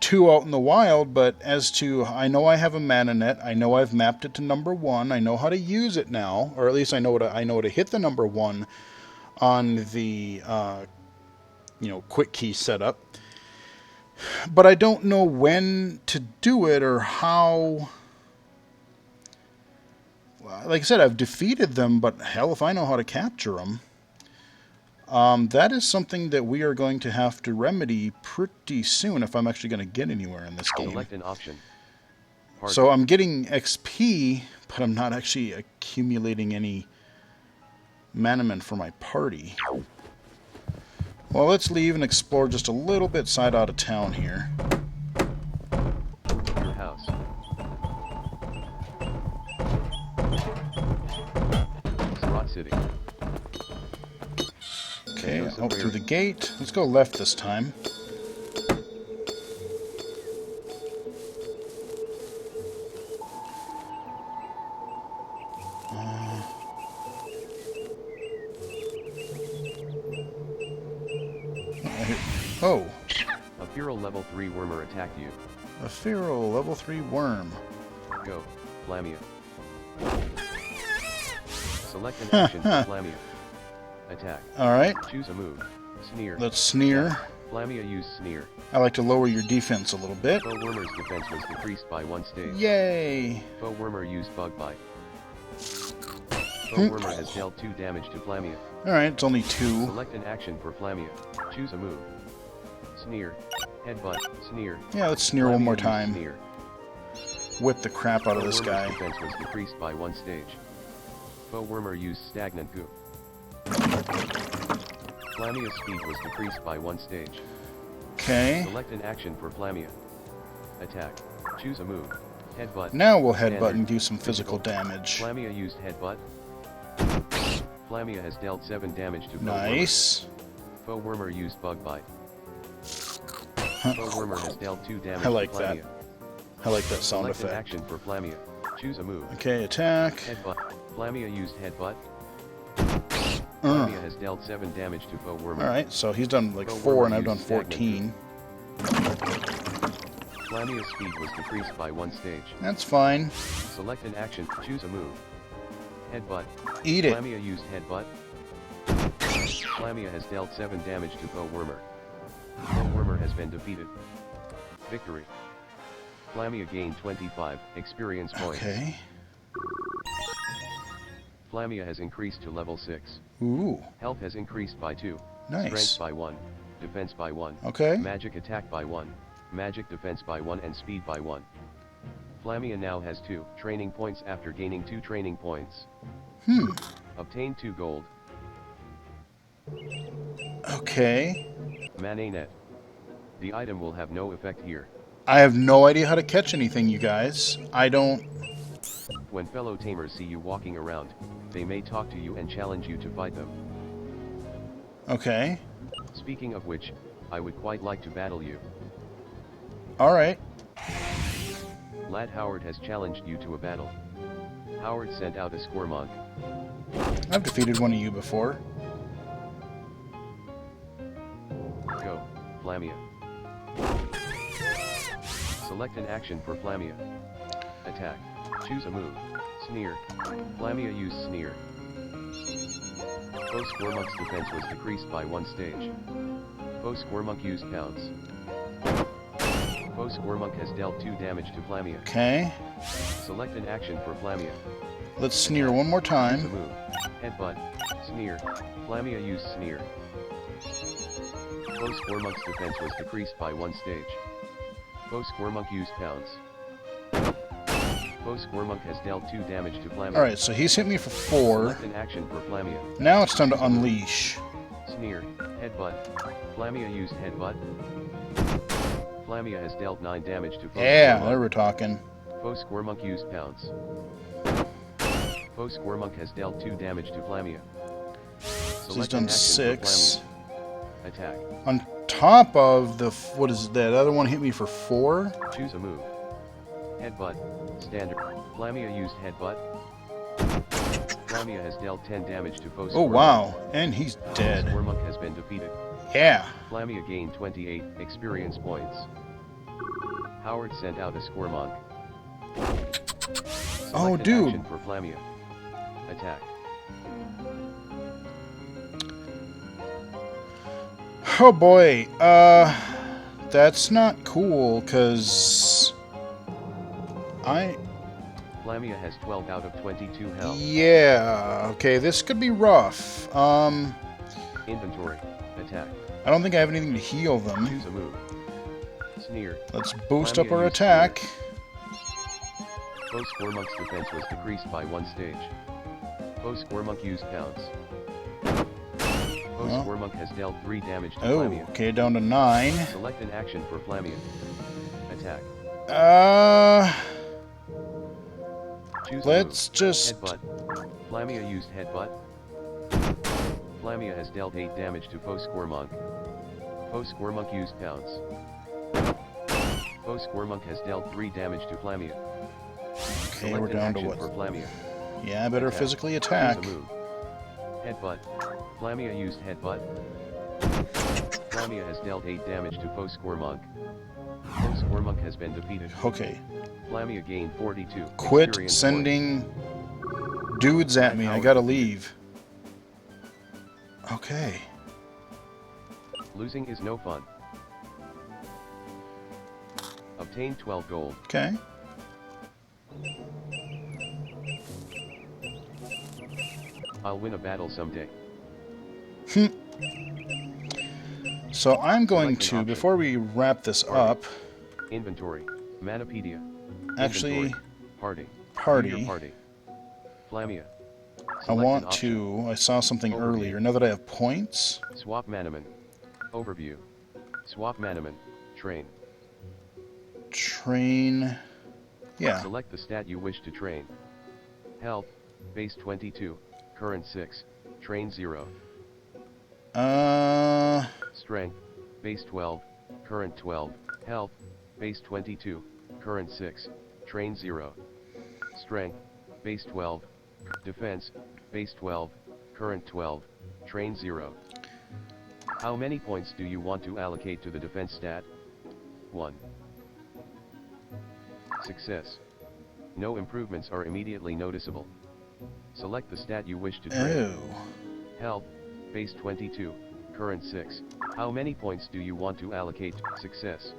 2 out in the wild, but I know I have a Mananet. I know I've mapped it to number 1. I know how to use it now, or at least I know to hit the number 1 on the quick key setup. But I don't know when to do it or how. Like I said, I've defeated them, but hell if I know how to capture them. That is something that we are going to have to remedy pretty soon if I'm actually going to get anywhere in this game. Select an option. So I'm getting XP, but I'm not actually accumulating any Manamon for my party. Well, let's leave and explore just a little bit side out of town here. Your house. Slot City. Okay, out through the gate. Let's go left this time. Oh. A feral level 3 wormer attacked you. A feral level 3 worm. Go, Flamia. Select an action for Flamia. Attack. Alright. Choose a move. Sneer. Let's sneer. Attack. Flamia used Sneer. I like to lower your defense a little bit. Foe Wormer's defense was decreased by 1 stage. Yay! Foe Wormer used Bug Bite. Pokewormer has dealt 2 damage to Flamia. Alright, it's only 2. Select an action for Flamia. Choose a move. Sneer. Headbutt. Sneer. Yeah, let's sneer one more Flamia used time. Sneer. Whip the crap out of this Pokewormer's guy. defense was decreased by 1 stage. Pokewormer used Stagnant Goo. Flamia's speed was decreased by 1 stage. Okay. Select an action for Flamia. Attack. Choose a move. Headbutt. Now we'll Standard. headbutt and do some physical damage. Flamia used Headbutt. Flamia has dealt 7 damage to Pokewormer. Nice. Pokewormer used Bug Bite. Pokewormer has dealt 2 damage I like to that. Flamia. I like that sound Select an effect. action for Flamia. Choose a move. Okay, attack. Headbutt. Flamia used Headbutt. Flamia has dealt 7 damage to Pokewormer. Alright, so he's done like Pokewormer 4 and I've done used Stagnant 14. Flamia's speed was decreased by 1 stage. That's fine. Select an action. Choose a move. Headbutt. Eat it. Flamia used Headbutt. Flamia has dealt 7 damage to Pokewormer. Pokewormer has been defeated. Victory. Flamia gained 25 experience points. Okay. Flamia has increased to level 6. Ooh. Health has increased by 2. Nice. Strength by 1. Defense by 1. Okay. Magic attack by 1. Magic defense by 1 and speed by 1. Flamia now has 2 training points after gaining 2 training points. Obtain 2 gold. Okay. Mananet. The item will have no effect here. I have no idea how to catch anything, you guys. I don't... When fellow tamers see you walking around, they may talk to you and challenge you to fight them. Okay. Speaking of which, I would quite like to battle you. Alright. Lad Howard has challenged you to a battle. Howard sent out a Squirmonk. I've defeated one of you before. Go, Flamia. Select an action for Flamia. Attack. Choose a move. Sneer. Flamia used Sneer. Squirmonk's defense was decreased by 1 stage. Squirmonk used Pounce. Squirmonk has dealt 2 damage to Flamia. Okay. Select an action for Flamia. Let's sneer one more Choose a time. move. Headbutt. Sneer. Flamia used Sneer. Squirmonk's defense was decreased by 1 stage. Squirmonk used Pounce. Squirmonk has dealt 2 damage to Flamia. Alright, so he's hit me for 4. Select an action for Flamia. Now it's time to unleash. Sneer. Headbutt. Flamia used Headbutt. Flamia has dealt 9 damage to Yeah, Squirmonk. there we're talking. Squirmonk used Pounce. Squirmonk has dealt 2 damage to Flamia. So he's done 6. Attack. On top of the... What is that? Other one hit me for 4? Choose a move. Headbutt. Standard. Flamia used Headbutt. Flamia has dealt 10 damage to Squirmonk. Oh, wow. And he's dead. Squirmonk has been defeated. Yeah. Flamia gained 28 experience points. Howard sent out a Squirmonk. Select Oh, an dude. action for Flamia. Attack. Oh, boy. That's not cool, because... Flamia has 12 out of 22 health. Yeah. Okay, this could be rough. Inventory. Attack. I don't think I have anything to heal them. Choose a move. Sneer. Let's boost up Flamia our used attack. Squirmonk's defense was decreased by 1 stage. Squirmonk used Pounce. Squirmonk has dealt 3 damage to Oh, Flamia. okay, down to 9. Select an action for Flamia. Attack. Choose a Let's move. just... Headbutt. Flamia used Headbutt. Flamia has dealt 8 damage to Squirmonk. Squirmonk used Pounce. Squirmonk has dealt 3 damage to Flamia. Okay, Select we're an down to action what? for Flamia. Yeah, I better Attack. physically attack. Choose a move. Headbutt. Flamia used Headbutt. Flamia has dealt 8 damage to Squirmonk. Squirmonk has been defeated. Okay. Flamia gained 42 Quit experience sending dudes at me. I gotta leave. Okay. points. Losing is no fun. Obtain 12 gold. Okay. I'll win a battle someday. So I'm going Select an to, option. before we wrap this Party. up, Inventory. Manapedia. actually, Inventory. Party. party. View your party. Flamia. I Select want an option. to, I saw something Overview. earlier, now that I have points, Swap Manamon. Overview. Swap Manamon. Train. train, yeah, Select the stat you wish to train. Health. Base 22. Current 6. Train 0. Strength. Base 12. Current 12. Health. Base 22. Current 6. Train 0. Strength. Base 12. Defense. Base 12. Current 12. Train 0. How many points do you want to allocate to the defense stat? 1. Success. No improvements are immediately noticeable. Select the stat you wish to train. oh, Health. Base 22. Current 6. How many points do you want to allocate? Success.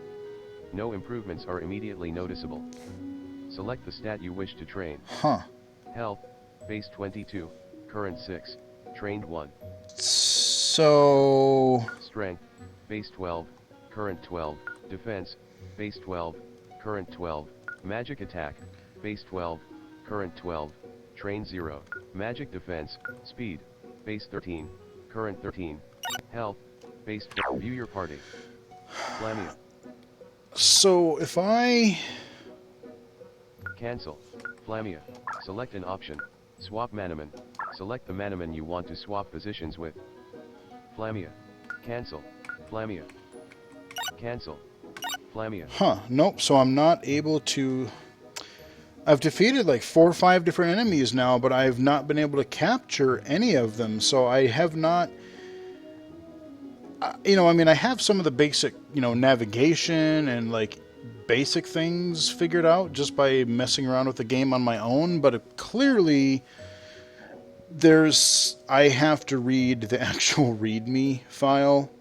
No improvements are immediately noticeable. Select the stat you wish to train. huh, Health. Base 22. Current 6. Trained 1. so, Strength. Base 12. Current 12. Defense. Base 12. Current 12. Magic attack. Base 12. Current 12. Train 0. Magic defense. Speed. Base 13. Current 13. Health. Base 12. View your party. Flamia. so if I, Cancel. Flamia. Select an option. Swap Manamon. Select the Manamon you want to swap positions with. Flamia. Cancel. Flamia. Cancel. Flamia. nope, so I'm not able to, I've defeated like 4 or 5 different enemies now, but I've not been able to capture any of them, so I have not, I mean, I have some of the basic, navigation and like basic things figured out just by messing around with the game on my own, but clearly I have to read the actual README file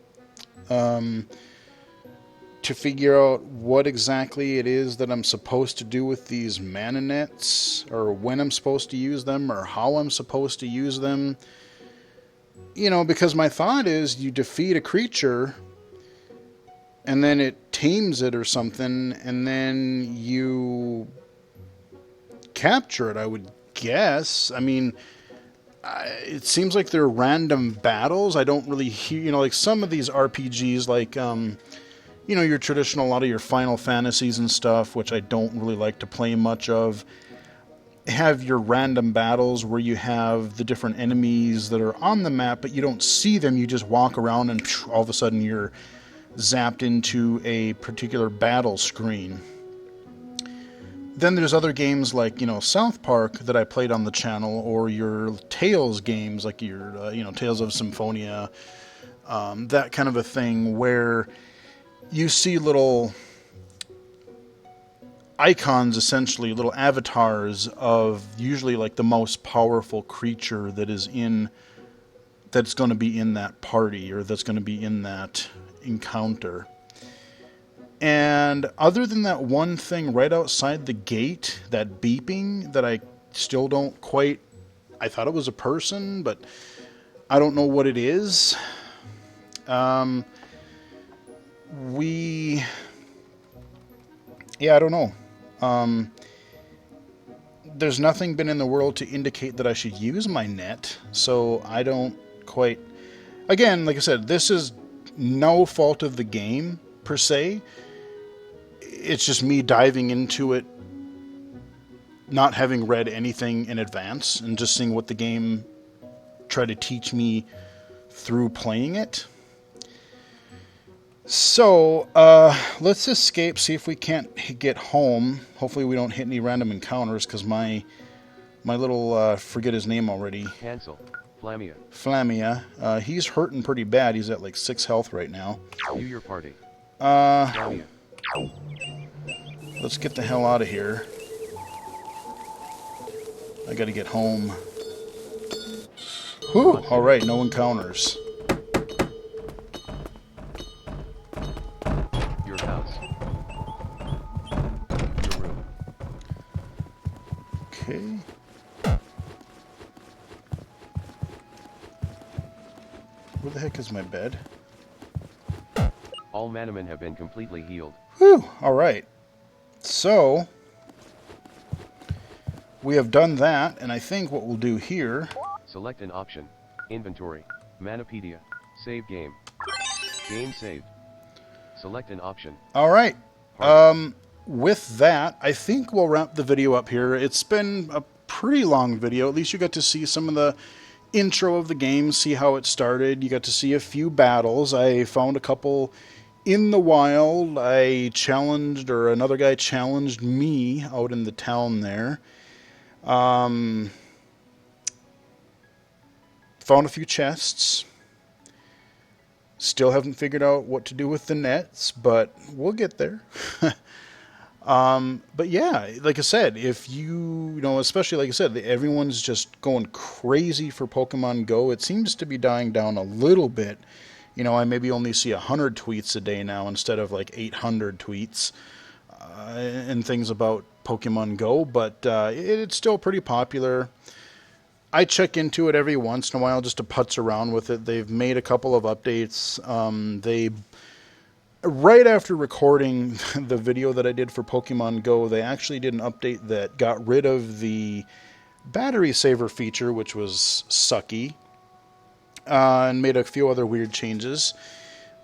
to figure out what exactly it is that I'm supposed to do with these mana nets, or when I'm supposed to use them, or how I'm supposed to use them. Because my thought is you defeat a creature and then it tames it or something, and then you capture it, I would guess. I mean, it seems like they're random battles. I don't really hear, like some of these RPGs, like, your traditional, a lot of your Final Fantasies and stuff, which I don't really like to play much of, have your random battles where you have the different enemies that are on the map, but you don't see them. You just walk around and all of a sudden you're zapped into a particular battle screen. Then there's other games like, South Park that I played on the channel, or your Tales games, like your, Tales of Symphonia, that kind of a thing, where you see little icons, essentially, little avatars of usually like the most powerful creature that's going to be in that party, or that's going to be in that encounter. And other than that one thing right outside the gate, that beeping that I still don't quite, I thought it was a person, but I don't know what it is. I don't know. There's nothing been in the world to indicate that I should use my net, so I don't quite... Again, like I said, this is no fault of the game, per se. It's just me diving into it, not having read anything in advance, and just seeing what the game tried to teach me through playing it. So, let's escape, see if we can't get home. Hopefully we don't hit any random encounters, because my little, forget his name already. Cancel. Flamia. Flamia. He's hurting pretty bad. He's at like 6 health right now. View your party. Let's Flamia. get the hell out of here. I gotta get home. Whew! Alright, no encounters. Your house. Your room. Okay. Where the heck is my bed? All Manamon have been completely healed. Whew, alright. So, we have done that, and I think what we'll do here... Select an option. Inventory. Manapedia. Save game. Game saved. Select an option. Alright. Harvest. With that, I think we'll wrap the video up here. It's been a pretty long video. At least you got to see some of the intro of the game, see how it started. You got to see a few battles. I found a couple in the wild. I challenged, or another guy challenged me out in the town there. Found a few chests. Still haven't figured out what to do with the nets, but we'll get there. But yeah, like I said, if you know, especially like I said, everyone's just going crazy for Pokemon Go. It seems to be dying down a little bit. You know, I maybe only see 100 tweets a day now instead of like 800 tweets and things about Pokemon Go, but it's still pretty popular. I check into it every once in a while just to putz around with it. They've made a couple of updates. Right after recording the video that I did for Pokemon Go, they actually did an update that got rid of the battery saver feature, which was sucky, and made a few other weird changes.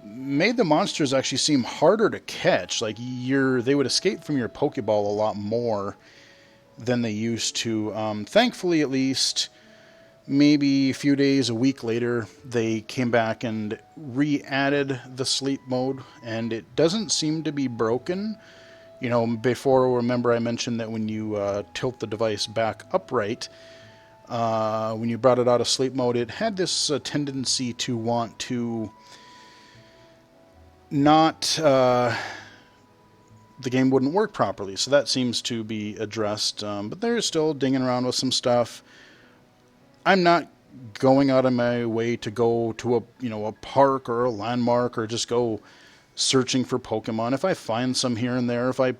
Made the monsters actually seem harder to catch. Like they would escape from your Pokeball a lot more than they used to. Thankfully, at least, maybe a few days, a week later, they came back and re-added the sleep mode, and it doesn't seem to be broken. You know, before, remember I mentioned that when you tilt the device back upright, when you brought it out of sleep mode, it had this tendency to want to not... the game wouldn't work properly, so that seems to be addressed, but they're still dinging around with some stuff. I'm not going out of my way to go to a park or a landmark or just go searching for Pokemon. If I find some here and there, if I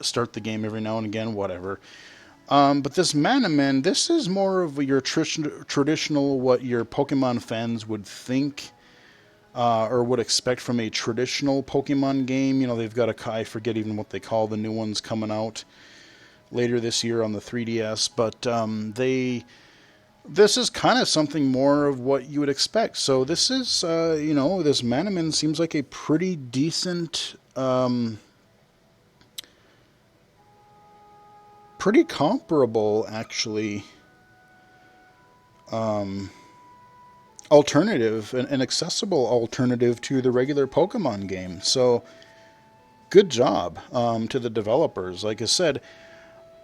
start the game every now and again, whatever. But this Manamon, this is more of your traditional, what your Pokemon fans would think or would expect from a traditional Pokemon game. You know, they've got I forget even what they call the new ones coming out later this year on the 3DS, but this is kind of something more of what you would expect. So this is, this Manamon seems like a pretty decent, pretty comparable, actually, alternative, an accessible alternative to the regular Pokemon game. So good job to the developers. Like I said,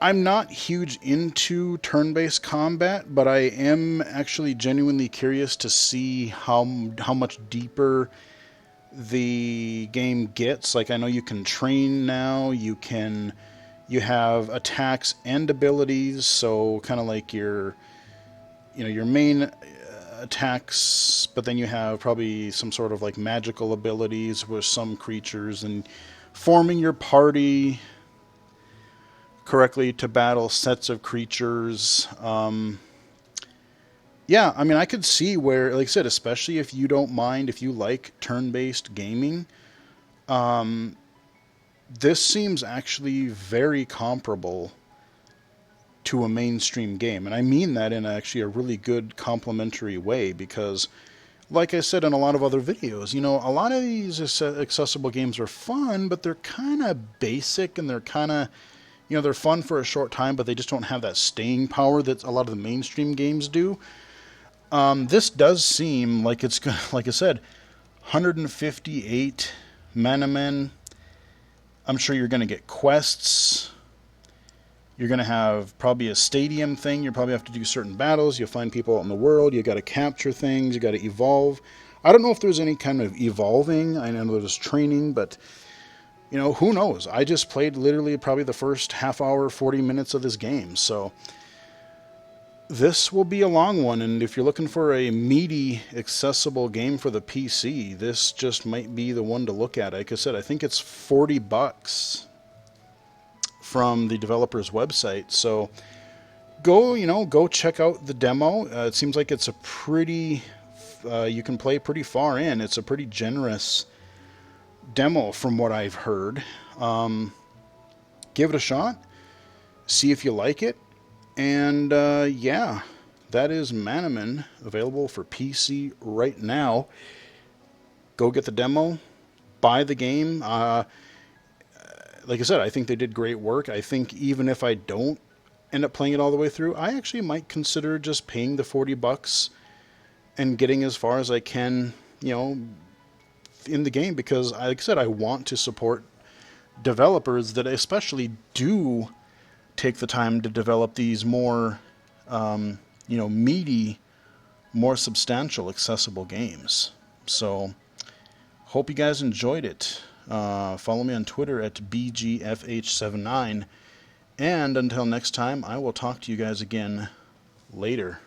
I'm not huge into turn-based combat, but I am actually genuinely curious to see how much deeper the game gets. Like, I know you can train now, you have attacks and abilities, so kind of like your main attacks, but then you have probably some sort of like magical abilities with some creatures, and forming your party correctly to battle sets of creatures. Yeah, I mean, I could see where, like I said, especially if you don't mind, if you like turn-based gaming, this seems actually very comparable to a mainstream game. And I mean that in actually a really good complimentary way, because like I said in a lot of other videos, a lot of these accessible games are fun, but they're kind of basic, and they're kind of, they're fun for a short time, but they just don't have that staying power that a lot of the mainstream games do. This does seem like it's, like I said, 158 Manamon. I'm sure you're going to get quests. You're going to have probably a stadium thing. You probably have to do certain battles. You'll find people out in the world. You got to capture things. You got to evolve. I don't know if there's any kind of evolving. I know there's training, but who knows? I just played literally probably the first half hour, 40 minutes of this game. So this will be a long one. And if you're looking for a meaty, accessible game for the PC, this just might be the one to look at. Like I said, I think it's $40 from the developer's website. So go check out the demo. It seems like it's a pretty You can play pretty far in. It's a pretty generous demo from what I've heard. Give it a shot. See if you like it. And yeah, that is Manamon, available for PC right now. Go get the demo. Buy the game. Like I said, I think they did great work. I think even if I don't end up playing it all the way through, I actually might consider just paying the $40 and getting as far as I can, in the game, because like I said, I want to support developers that especially do take the time to develop these more, meaty, more substantial, accessible games. So, hope you guys enjoyed it. Follow me on Twitter at BGFH79. And until next time, I will talk to you guys again later.